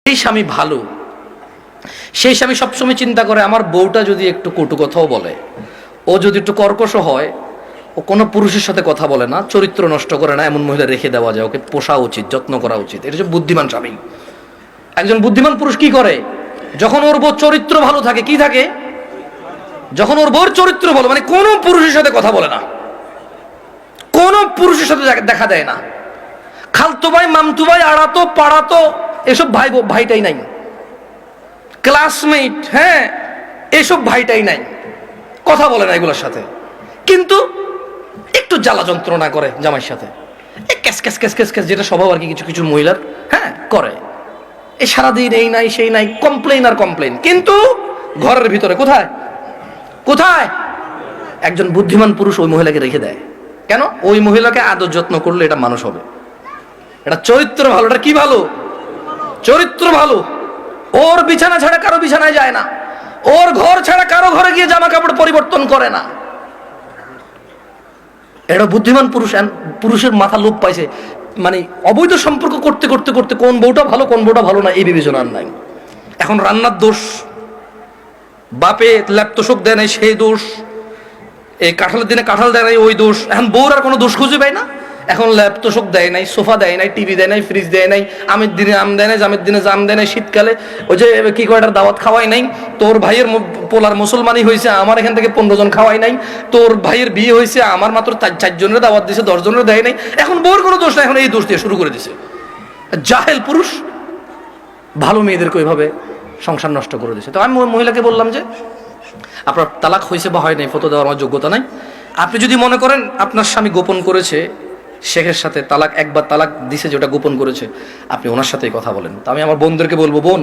সেই স্বামী ভালো, সেই স্বামী সবসময় চিন্তা করে আমার বউটা যদি একটু কটু কথাও বলে, ও যদি একটু কর্কশ হয়, ও কোনো পুরুষের সাথে কথা বলে না, চরিত্র নষ্ট করে না, এমন মহিলা রেখে দেওয়া যায়, ওকে পোষা উচিত, যত্ন করা উচিত। এটা হচ্ছে বুদ্ধিমান স্বামী। একজন বুদ্ধিমান পুরুষ কি করে, যখন ওর বউর চরিত্র ভালো থাকে, কি থাকে, যখন ওর বউর চরিত্র ভালো, মানে কোনো পুরুষের সাথে কথা বলে না, কোনো পুরুষের সাথে দেখা দেয় না, খালতো ভাই, মামতু ভাই, আড়াতো পাড়াতো এসব ভাইটাই নাই, ক্লাসমেট, হ্যাঁ, এসব ভাইটাই নাই, কথা বলে না এগুলোর সাথে। কিন্তু একটু জ্বালা যন্ত্রণা করে জামাইয়ের সাথে, cash cash cash cash cash, যেটা স্বভাব আর কি কিছু কিছু মহিলার, হ্যাঁ, করে। এই সারাদিন এই নাই সেই নাই, কমপ্লেন আর কমপ্লেন। কিন্তু ঘরের ভিতরে কোথায় কোথায় একজন বুদ্ধিমান পুরুষ ওই মহিলাকে রেখে দেয়। কেন? ওই মহিলাকে আদর যত্ন করলে এটা মানুষ হবে, এটা চরিত্র ভালো। এটা কি ভালো? চরিত্র ভালো। ওর বিছানা ছাড়া কারো বিছানায় যায় না, ওর ঘর ছাড়া কারো ঘরে গিয়ে জামা কাপড় পরিবর্তন করে না। এটা বুদ্ধিমান পুরুষ। পুরুষের মাথা লোপ পাইছে, মানে অবৈধ সম্পর্ক করতে করতে করতে কোন বউটা ভালো কোন বউটা ভালো না এই বিবেচনা আর নাই। এখন রান্নার দোষ, বাপে ল্যাপতোষক দেয় নাই সেই দোষ, এই কাঁঠালের দিনে কাঁঠাল দেয় নাই ওই দোষ। এখন বউর আর কোনো দোষ খুঁজে পায় না। এখন ল্যাপতোষক দেয় নাই, সোফা দেয় নাই, টিভি দেয় নাই, ফ্রিজ দেয় নাই, আমের দিনে আম দেয় নাই, জামের দিনে জাম দেয় নাই, শীতকালে ওই যে কি কয়টার দাওয়াত খাওয়াই নাই, তোর ভাইয়ের পোলার মুসলমানই হয়েছে, আমার এখান থেকে 15 জন খাওয়াই নাই, তোর ভাইয়ের বিয়ে হয়েছে, আমার মাত্র 4 জনের দাওয়াত দিয়েছে, 10 জনের দেয় নাই। এখন বউর কোনো দোষ নাই, এখন এই দোষ দিয়ে শুরু করে দিছে। জাহেল পুরুষ ভালো মেয়েদেরকে ওইভাবে সংসার নষ্ট করে দিছে। তো আমি মহিলাকে বললাম যে আপনার তালাক হয়েছে বা হয় নাই, ফটো দেওয়ার আমার যোগ্যতা নাই। আপনি যদি মনে করেন আপনার স্বামী গোপন করেছে, শেখের সাথে তালাক একবার তালাক দিছে, যেটা গোপন করেছে, আপনি ওনার সাথেই কথা বলেন। তো আমি আমার বোনদেরকে বলবো, বোন